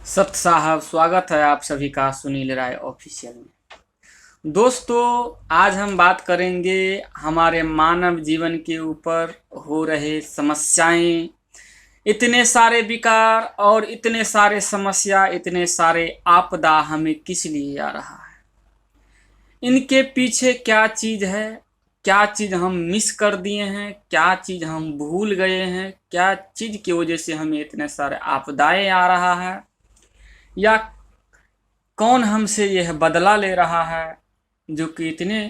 सत साहब, स्वागत है आप सभी का सुनील राय ऑफिशियल में। दोस्तों, आज हम बात करेंगे हमारे मानव जीवन के ऊपर हो रहे समस्याएं। इतने सारे विकार और इतने सारे समस्या, इतने सारे आपदा हमें किस लिए आ रहा है? इनके पीछे क्या चीज़ है? क्या चीज़ हम मिस कर दिए हैं? क्या चीज़ हम भूल गए हैं? क्या चीज़ की वजह से हमें इतने सारे आपदाएं आ रहा है? या कौन हमसे यह बदला ले रहा है जो कि इतने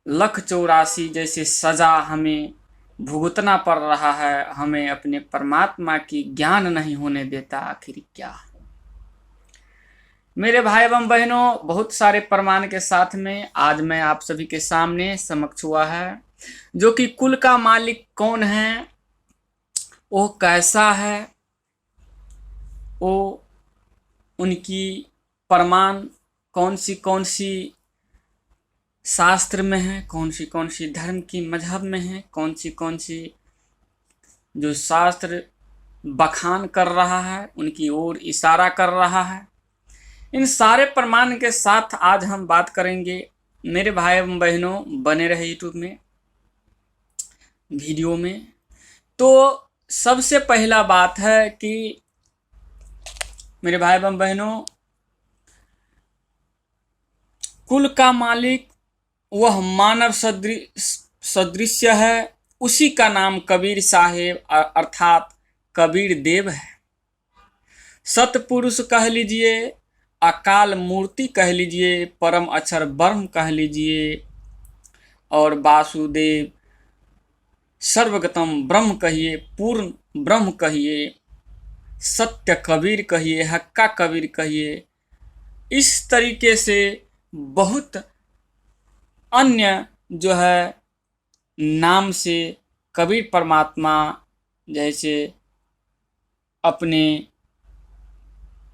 लख 84 जैसे सजा हमें भुगतना पड़ रहा है, हमें अपने परमात्मा की ज्ञान नहीं होने देता? आखिर क्या? मेरे भाई एवं बहनों, बहुत सारे प्रमाण के साथ में आज मैं आप सभी के सामने समक्ष हुआ है जो कि कुल का मालिक कौन है, वो कैसा है, वो उनकी प्रमाण कौन सी शास्त्र में है, कौन सी धर्म की मजहब में है, कौन सी जो शास्त्र बखान कर रहा है उनकी ओर इशारा कर रहा है। इन सारे प्रमाण के साथ आज हम बात करेंगे। मेरे भाई एवं बहनों, बने रहे यूट्यूब में वीडियो में। तो सबसे पहला बात है कि मेरे भाई एवं बहनों, कुल का मालिक वह मानव सदृश है, उसी का नाम कबीर साहेब अर्थात कबीर देव है। सतपुरुष कह लीजिए, अकाल मूर्ति कह लीजिए, परम अक्षर ब्रह्म कह लीजिए, और वासुदेव सर्वगतम ब्रह्म कहिए, पूर्ण ब्रह्म कहिए, सत्य कबीर कहिए, हक्का कबीर कहिए। इस तरीके से बहुत अन्य जो है नाम से कबीर परमात्मा जैसे अपने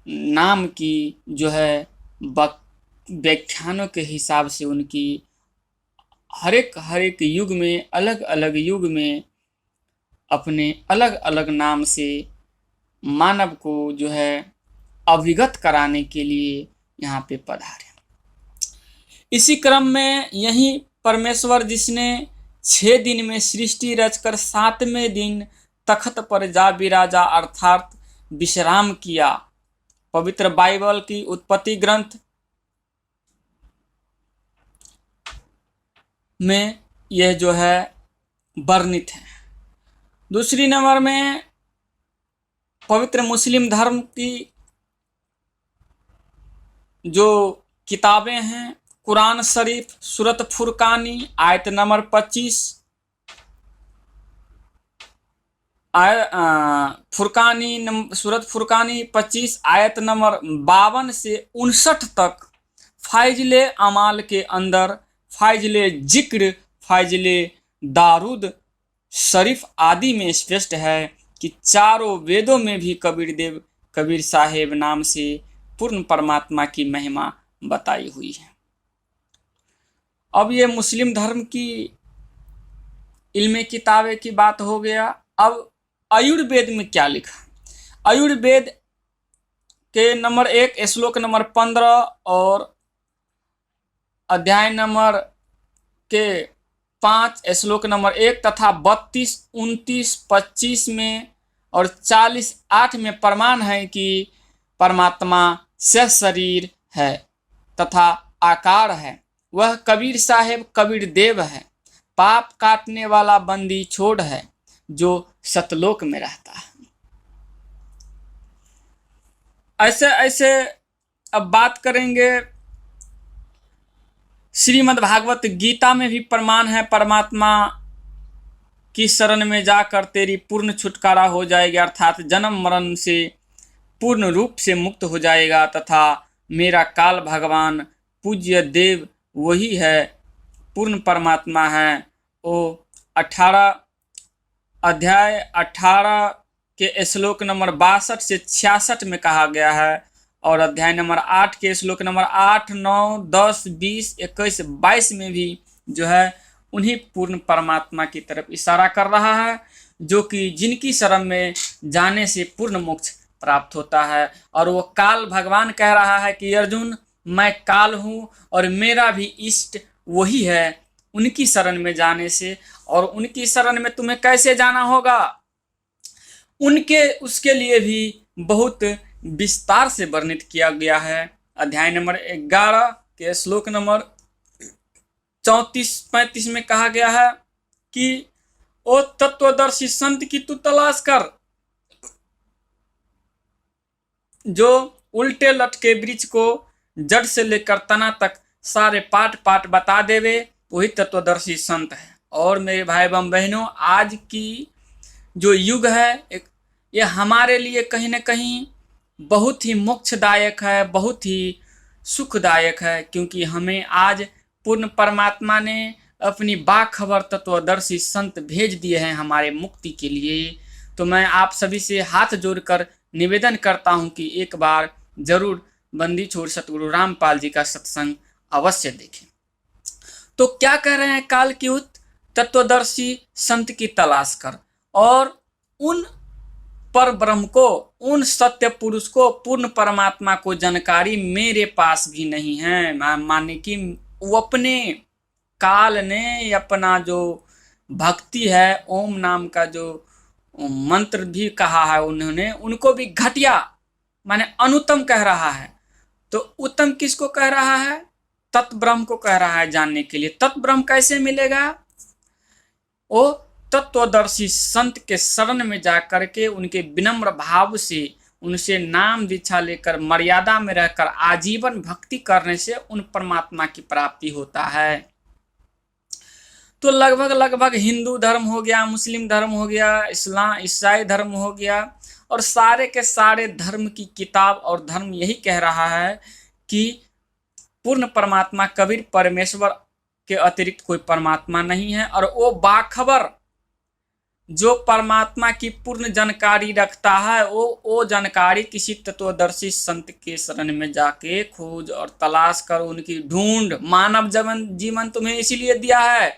नाम की जो है व्याख्यानों के हिसाब से उनकी हर एक युग में, अलग अलग युग में अपने अलग अलग नाम से मानव को जो है अवगत कराने के लिए यहाँ पे पधारे। इसी क्रम में यही परमेश्वर जिसने 6 दिन में सृष्टि रचकर 7वें दिन तख्त पर जा विराजा अर्थात विश्राम किया, पवित्र बाइबल की उत्पत्ति ग्रंथ में यह जो है वर्णित है। दूसरी नंबर में पवित्र मुस्लिम धर्म की जो किताबें हैं, कुरान शरीफ सूरत फुरकानी आयत नंबर 25, सूरत फुरकानी 25 आयत नंबर 52 से 59 तक फाइजले अमाल के अंदर फाइजले जिक्र, फाइजले दारूद शरीफ आदि में स्पष्ट है कि चारों वेदों में भी कबीर साहेब नाम से पूर्ण परमात्मा की महिमा बताई हुई है। अब ये मुस्लिम धर्म की इल्म किताबें की बात हो गया। अब आयुर्वेद में क्या लिखा? आयुर्वेद के नंबर 1 श्लोक नंबर 15 और अध्याय नंबर के 5 श्लोक नंबर 1 तथा 32, 29, 25 में और 40, 8 में प्रमाण है कि परमात्मा से शरीर है तथा आकार है। वह कबीर साहेब कबीर देव है, पाप काटने वाला बंदी छोड़ है जो सतलोक में रहता है। ऐसे ऐसे अब बात करेंगे। श्रीमद् भागवत गीता में भी प्रमाण है, परमात्मा की शरण में जाकर तेरी पूर्ण छुटकारा हो जाएगा, अर्थात जन्म मरण से पूर्ण रूप से मुक्त हो जाएगा, तथा मेरा काल भगवान पूज्य देव वही है, पूर्ण परमात्मा है। वो 18 अध्याय 18 के श्लोक नंबर 62 से 66 में कहा गया है, और अध्याय नंबर 8 के श्लोक नंबर 8, 9, 10, 20, 21, 22 में भी जो है उन्हीं पूर्ण परमात्मा की तरफ इशारा कर रहा है, जो कि जिनकी शरण में जाने से पूर्ण मोक्ष प्राप्त होता है। और वो काल भगवान कह रहा है कि अर्जुन मैं काल हूँ और मेरा भी इष्ट वही है, उनकी शरण में जाने से। और उनकी शरण में तुम्हें कैसे जाना होगा, उनके उसके लिए भी बहुत विस्तार से वर्णित किया गया है। अध्याय नंबर 11 के श्लोक नंबर 34-35 में कहा गया है कि ओ तत्वदर्शी संत की तू तलाश कर, जो उल्टे लटके वृक्ष को जड़ से लेकर तना तक सारे पाठ पाठ बता देवे, वही तत्वदर्शी संत है। और मेरे भाई एवं बहनों, आज की जो युग है ये हमारे लिए कहीं ना कहीं बहुत ही मोक्षदायक है, बहुत ही सुखदायक है, क्योंकि हमें आज पूर्ण परमात्मा ने अपनी बाखबर तत्वदर्शी संत भेज दिए हैं हमारे मुक्ति के लिए। तो मैं आप सभी से हाथ जोड़कर निवेदन करता हूं कि एक बार जरूर बंदी छोड़ सतगुरु रामपाल जी का सत्संग अवश्य देखें। तो क्या कह रहे हैं काल की उत तत्वदर्शी संत की तलाश कर, और उन पर ब्रह्म को, उन सत्य पुरुष को, पूर्ण परमात्मा को जानकारी मेरे पास भी नहीं है। माने कि वो अपने काल ने अपना जो भक्ति है, ओम नाम का जो मंत्र भी कहा है उन्होंने, उनको भी घटिया माने अनुत्तम कह रहा है। तो उत्तम किसको कह रहा है? तत्ब्रह्म को कह रहा है जानने के लिए। तत्ब्रह्म कैसे मिलेगा? वो तत्वदर्शी संत के शरण में जाकर के उनके विनम्र भाव से उनसे नाम दीक्षा लेकर मर्यादा में रहकर आजीवन भक्ति करने से उन परमात्मा की प्राप्ति होता है। तो लगभग हिंदू धर्म हो गया, मुस्लिम धर्म हो गया, इस्लाम ईसाई धर्म हो गया, और सारे के सारे धर्म की किताब और धर्म यही कह रहा है कि पूर्ण परमात्मा कबीर परमेश्वर के अतिरिक्त कोई परमात्मा नहीं है। और वो बाखबर जो परमात्मा की पूर्ण जानकारी रखता है, वो जानकारी किसी तत्वदर्शी संत के शरण में जाके खोज और तलाश कर, उनकी ढूंढ। मानव जीवन तुम्हें इसीलिए दिया है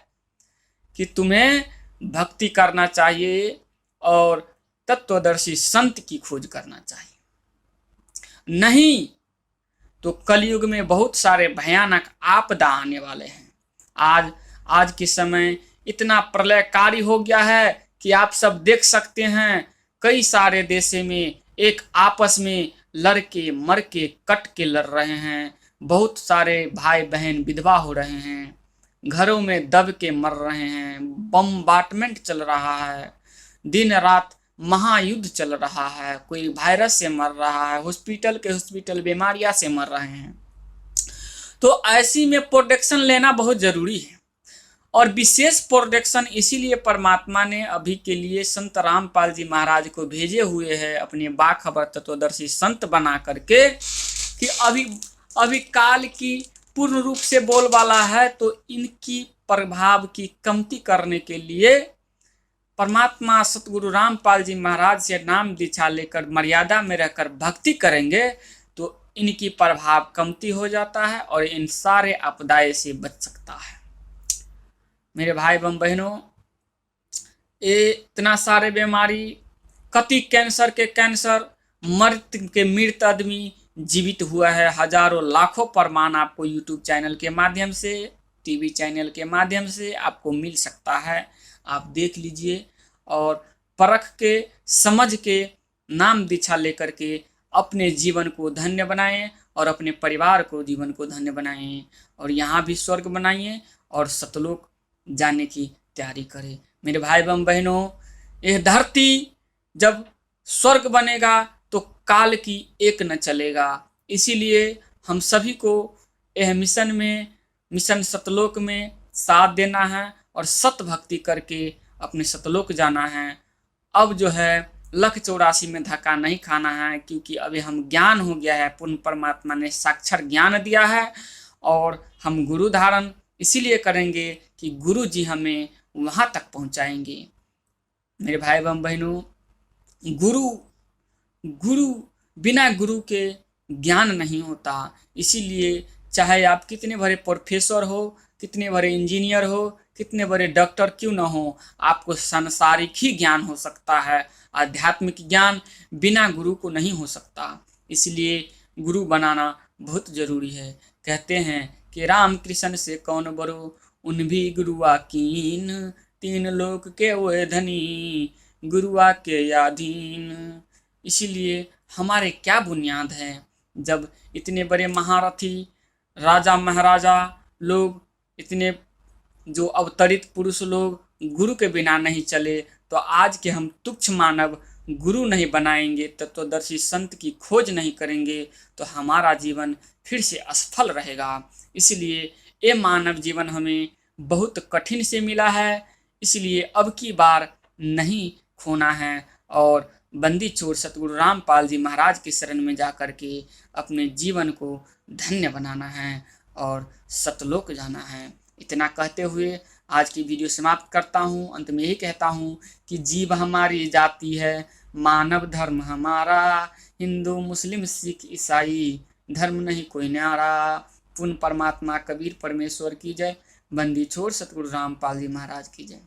कि तुम्हें भक्ति करना चाहिए और तत्वदर्शी संत की खोज करना चाहिए। नहीं तो कलयुग में बहुत सारे भयानक आपदा आने वाले हैं। आज के समय इतना प्रलयकारी हो गया है कि आप सब देख सकते हैं, कई सारे देशों में एक आपस में लड़के मर के कट के लड़ रहे हैं। बहुत सारे भाई बहन विधवा हो रहे हैं, घरों में दब के मर रहे हैं, बम्बार्टमेंट चल रहा है, दिन रात महायुद्ध चल रहा है, कोई वायरस से मर रहा है, हॉस्पिटल बीमारियां से मर रहे हैं। तो ऐसी में प्रोटेक्शन लेना बहुत जरूरी है, और विशेष प्रोटेक्शन इसीलिए परमात्मा ने अभी के लिए संत रामपाल जी महाराज को भेजे हुए हैं, अपने बाखबर तत्वदर्शी संत बना करके, कि अभी काल की पूर्ण रूप से बोलबाला है। तो इनकी प्रभाव की कमती करने के लिए परमात्मा सतगुरु रामपाल जी महाराज से नाम दीक्षा लेकर मर्यादा में रहकर भक्ति करेंगे तो इनकी प्रभाव कमती हो जाता है और इन सारे आपदाएं से बच सकता है। मेरे भाई एवं बहनों, ये इतना सारे बीमारी, कति कैंसर के कैंसर, मृत आदमी जीवित हुआ है, हजारों लाखों प्रमाण आपको यूट्यूब चैनल के माध्यम से, टीवी चैनल के माध्यम से आपको मिल सकता है। आप देख लीजिए और परख के, समझ के, नाम दीक्षा लेकर के अपने जीवन को धन्य बनाएं और अपने परिवार को जीवन को धन्य बनाएं, और यहाँ भी स्वर्ग बनाइए और सतलोक जाने की तैयारी करें। मेरे भाई एवं बहनों, यह धरती जब स्वर्ग बनेगा तो काल की एक न चलेगा। इसीलिए हम सभी को यह मिशन सतलोक में साथ देना है और सत भक्ति करके अपने सतलोक जाना है। अब जो है 184 में धक्का नहीं खाना है, क्योंकि अभी हम ज्ञान हो गया है, पूर्ण परमात्मा ने साक्षात ज्ञान दिया है, और हम गुरु धारण इसीलिए करेंगे कि गुरु जी हमें वहाँ तक पहुँचाएंगे। मेरे भाई एवं बहनों, गुरु बिना गुरु के ज्ञान नहीं होता। इसीलिए चाहे आप कितने बड़े प्रोफेसर हो, कितने बड़े इंजीनियर हो, कितने बड़े डॉक्टर क्यों न हो, आपको सांसारिक ही ज्ञान हो सकता है, आध्यात्मिक ज्ञान बिना गुरु को नहीं हो सकता। इसलिए गुरु बनाना बहुत जरूरी है। कहते हैं कि राम कृष्ण से कौन बरो, उन भी गुरुआ कीन, तीन लोक के वो धनी, गुरुआ के अधीन। इसीलिए हमारे क्या बुनियाद है, जब इतने बड़े महारथी राजा महाराजा लोग, इतने जो अवतरित पुरुष लोग गुरु के बिना नहीं चले, तो आज के हम तुच्छ मानव गुरु नहीं बनाएंगे, तत्वदर्शी संत की खोज नहीं करेंगे, तो हमारा जीवन फिर से असफल रहेगा। इसलिए ये मानव जीवन हमें बहुत कठिन से मिला है, इसलिए अब की बार नहीं खोना है और बंदी चोर सतगुरु रामपाल जी महाराज की शरण में जा कर के अपने जीवन को धन्य बनाना है और सतलोक जाना है। इतना कहते हुए आज की वीडियो समाप्त करता हूँ। अंत में यही कहता हूँ कि जीव हमारी जाति है, मानव धर्म हमारा, हिंदू मुस्लिम सिख ईसाई धर्म नहीं कोई न्यारा। पूर्ण परमात्मा कबीर परमेश्वर की जय। बंदी छोड़ सतगुरु रामपाल जी महाराज की जय।